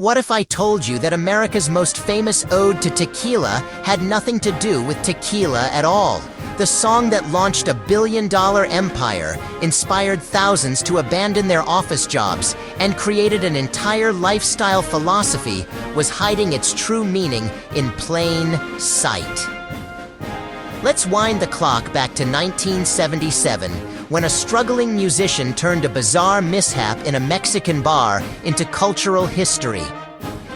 What if I told you that America's most famous ode to tequila had nothing to do with tequila at all? The song that launched a billion-dollar empire, inspired thousands to abandon their office jobs, and created an entire lifestyle philosophy was hiding its true meaning in plain sight. Let's wind the clock back to 1977, when a struggling musician turned a bizarre mishap in a Mexican bar into cultural history.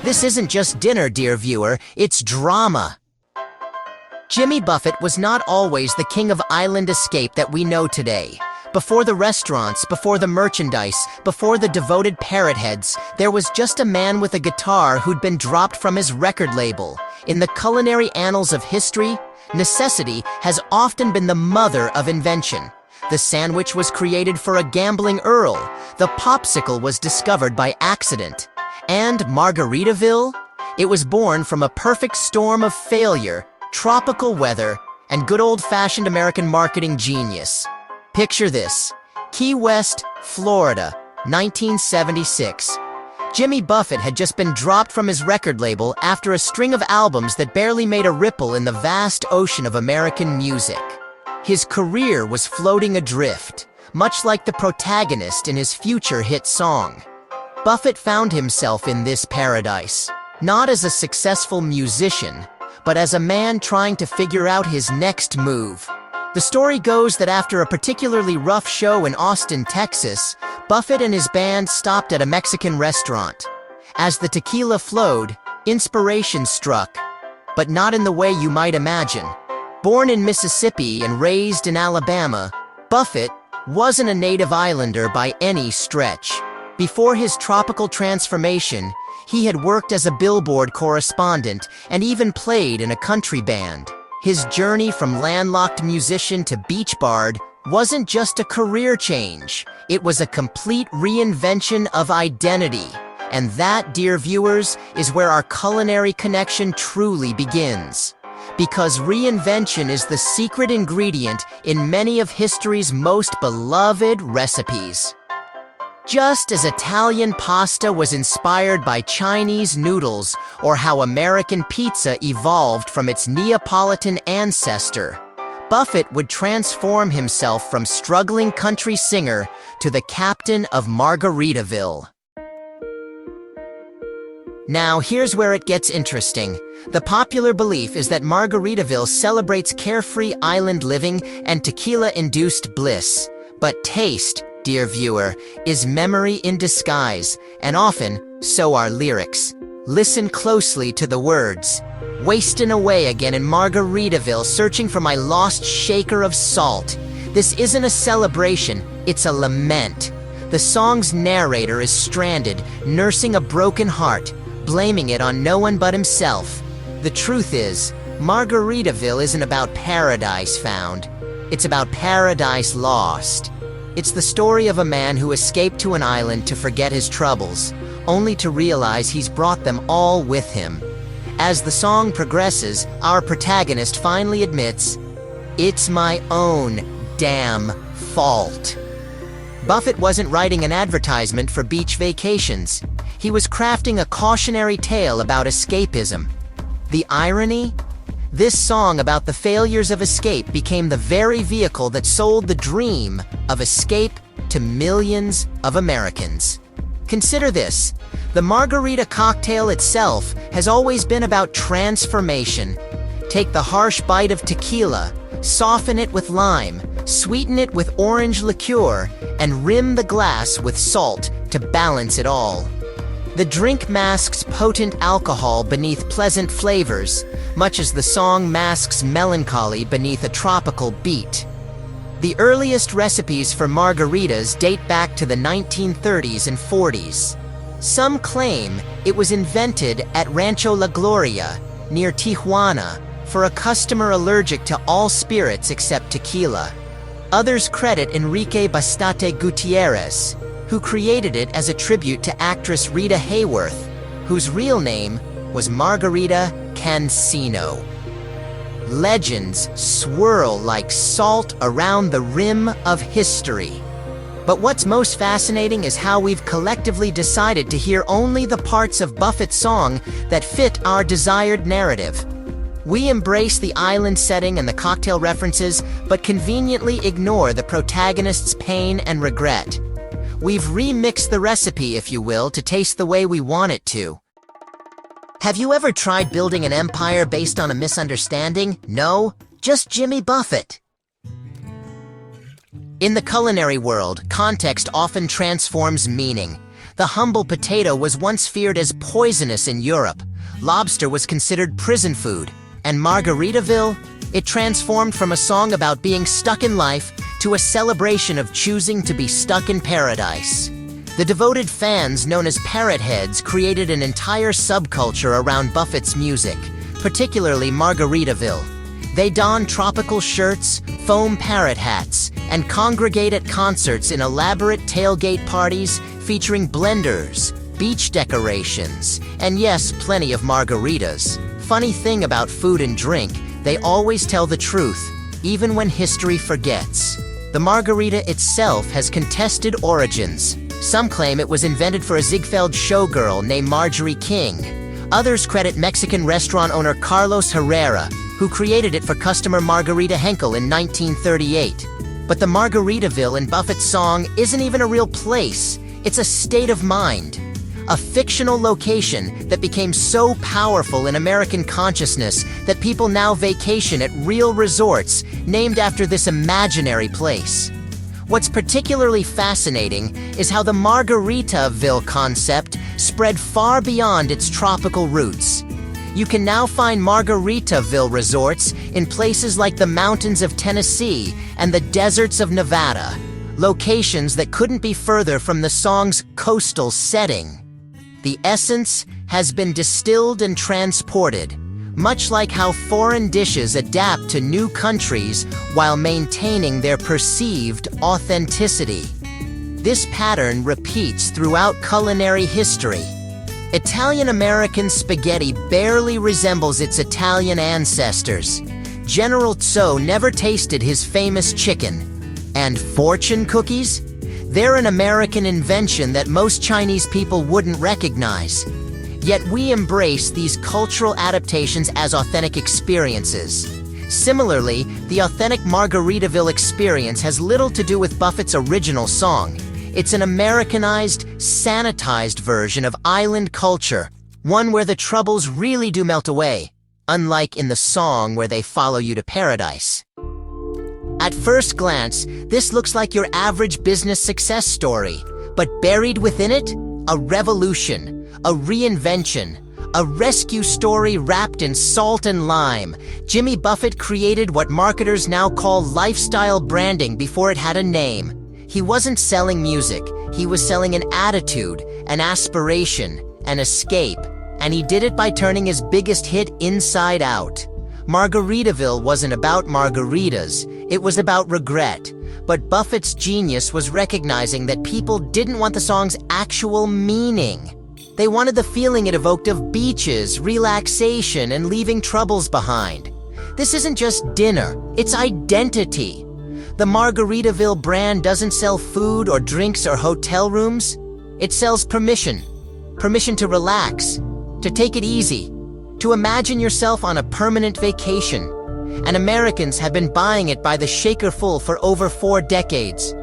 This isn't just dinner, dear viewer, it's drama. Jimmy Buffett was not always the king of island escape that we know today. Before the restaurants, before the merchandise, before the devoted parrot heads, there was just a man with a guitar who'd been dropped from his record label. In the culinary annals of history, necessity has often been the mother of invention. The sandwich was created for a gambling earl. The popsicle was discovered by accident. And Margaritaville? It was born from a perfect storm of failure, tropical weather, and good old-fashioned American marketing genius. Picture this: Key West, Florida, 1976. Jimmy Buffett had just been dropped from his record label after a string of albums that barely made a ripple in the vast ocean of American music. His career was floating adrift, much like the protagonist in his future hit song. Buffett found himself in this paradise, not as a successful musician, but as a man trying to figure out his next move. The story goes that after a particularly rough show in Austin, Texas, Buffett and his band stopped at a Mexican restaurant. As the tequila flowed, inspiration struck, but not in the way you might imagine. Born in Mississippi and raised in Alabama, Buffett wasn't a native islander by any stretch. Before his tropical transformation, he had worked as a billboard correspondent and even played in a country band. His journey from landlocked musician to beach bard wasn't just a career change, it was a complete reinvention of identity. And that, dear viewers, is where our culinary connection truly begins. Because reinvention is the secret ingredient in many of history's most beloved recipes. Just as Italian pasta was inspired by Chinese noodles, or how American pizza evolved from its Neapolitan ancestor, Buffett would transform himself from struggling country singer to the captain of Margaritaville. Now, here's where it gets interesting. The popular belief is that Margaritaville celebrates carefree island living and tequila-induced bliss. But taste, dear viewer, is memory in disguise, and often, so are lyrics. Listen closely to the words. Wastin' away again in Margaritaville, searching for my lost shaker of salt. This isn't a celebration, it's a lament. The song's narrator is stranded, nursing a broken heart, blaming it on no one but himself. The truth is, Margaritaville isn't about paradise found. It's about paradise lost. It's the story of a man who escaped to an island to forget his troubles, only to realize he's brought them all with him. As the song progresses, our protagonist finally admits, "It's my own damn fault." Buffett wasn't writing an advertisement for beach vacations. He was crafting a cautionary tale about escapism. The irony? This song about the failures of escape became the very vehicle that sold the dream of escape to millions of Americans. Consider this. The margarita cocktail itself has always been about transformation. Take the harsh bite of tequila, soften it with lime, sweeten it with orange liqueur, and rim the glass with salt to balance it all. The drink masks potent alcohol beneath pleasant flavors, much as the song masks melancholy beneath a tropical beat. The earliest recipes for margaritas date back to the 1930s and 40s. Some claim it was invented at Rancho La Gloria, near Tijuana, for a customer allergic to all spirits except tequila. Others credit Enrique Bastate Gutierrez, who created it as a tribute to actress Rita Hayworth, whose real name was Margarita Cancino. Legends swirl like salt around the rim of history. But what's most fascinating is how we've collectively decided to hear only the parts of Buffett's song that fit our desired narrative. We embrace the island setting and the cocktail references, but conveniently ignore the protagonist's pain and regret. We've remixed the recipe, if you will, to taste the way we want it to. Have you ever tried building an empire based on a misunderstanding? No? Just Jimmy Buffett. In the culinary world, context often transforms meaning. The humble potato was once feared as poisonous in Europe. Lobster was considered prison food. And Margaritaville? It transformed from a song about being stuck in life to a celebration of choosing to be stuck in paradise. The devoted fans known as parrot heads created an entire subculture around Buffett's music, particularly Margaritaville. They don tropical shirts, foam parrot hats, and congregate at concerts in elaborate tailgate parties featuring blenders, beach decorations, and yes, plenty of margaritas. Funny thing about food and drink, they always tell the truth, even when history forgets. The margarita itself has contested origins. Some claim it was invented for a Ziegfeld showgirl named Marjorie King. Others credit Mexican restaurant owner Carlos Herrera, who created it for customer Margarita Henkel in 1938. But the Margaritaville in Buffett's song isn't even a real place. It's a state of mind. A fictional location that became so powerful in American consciousness that people now vacation at real resorts named after this imaginary place. What's particularly fascinating is how the Margaritaville concept spread far beyond its tropical roots. You can now find Margaritaville resorts in places like the mountains of Tennessee and the deserts of Nevada, locations that couldn't be further from the song's coastal setting. The essence has been distilled and transported, much like how foreign dishes adapt to new countries while maintaining their perceived authenticity. This pattern repeats throughout culinary history. Italian-American spaghetti barely resembles its Italian ancestors. General Tso never tasted his famous chicken. And fortune cookies? They're an American invention that most Chinese people wouldn't recognize. Yet we embrace these cultural adaptations as authentic experiences. Similarly, the authentic Margaritaville experience has little to do with Buffett's original song. It's an Americanized, sanitized version of island culture, one where the troubles really do melt away, unlike in the song where they follow you to paradise. At first glance, this looks like your average business success story, but buried within it, a revolution, a reinvention, a rescue story wrapped in salt and lime. Jimmy Buffett created what marketers now call lifestyle branding before it had a name. He wasn't selling music, he was selling an attitude, an aspiration, an escape, and he did it by turning his biggest hit inside out. Margaritaville wasn't about margaritas, it was about regret. But Buffett's genius was recognizing that people didn't want the song's actual meaning. They wanted the feeling it evoked of beaches, relaxation, and leaving troubles behind. This isn't just dinner, it's identity. The Margaritaville brand doesn't sell food or drinks or hotel rooms. It sells permission. Permission to relax, to take it easy, to imagine yourself on a permanent vacation. And Americans have been buying it by the shakerful for over 4 decades.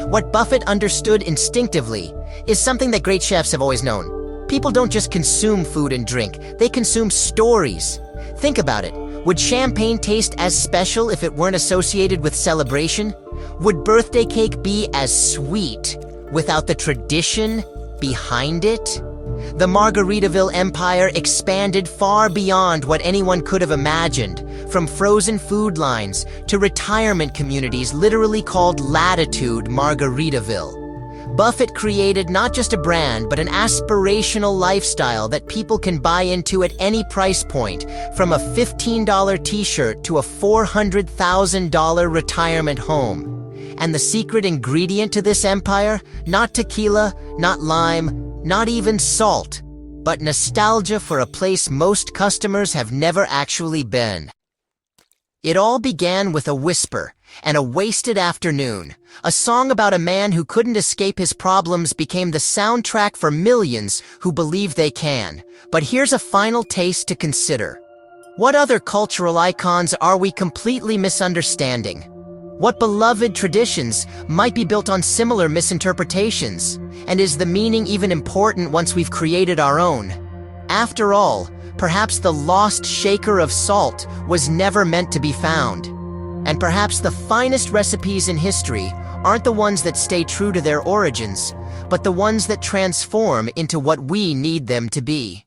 What Buffett understood instinctively is something that great chefs have always known. People don't just consume food and drink, they consume stories. Think about it. Would champagne taste as special if it weren't associated with celebration? Would birthday cake be as sweet without the tradition behind it? The Margaritaville empire expanded far beyond what anyone could have imagined, from frozen food lines to retirement communities literally called Latitude Margaritaville. Buffett created not just a brand, but an aspirational lifestyle that people can buy into at any price point, from a $15 t-shirt to a $400,000 retirement home. And the secret ingredient to this empire? Not tequila, not lime, not even salt, but nostalgia for a place most customers have never actually been. It all began with a whisper and a wasted afternoon. A song about a man who couldn't escape his problems became the soundtrack for millions who believe they can. But here's a final taste to consider. What other cultural icons are we completely misunderstanding? What beloved traditions might be built on similar misinterpretations? And is the meaning even important once we've created our own? After all, perhaps the lost shaker of salt was never meant to be found. And perhaps the finest recipes in history aren't the ones that stay true to their origins, but the ones that transform into what we need them to be.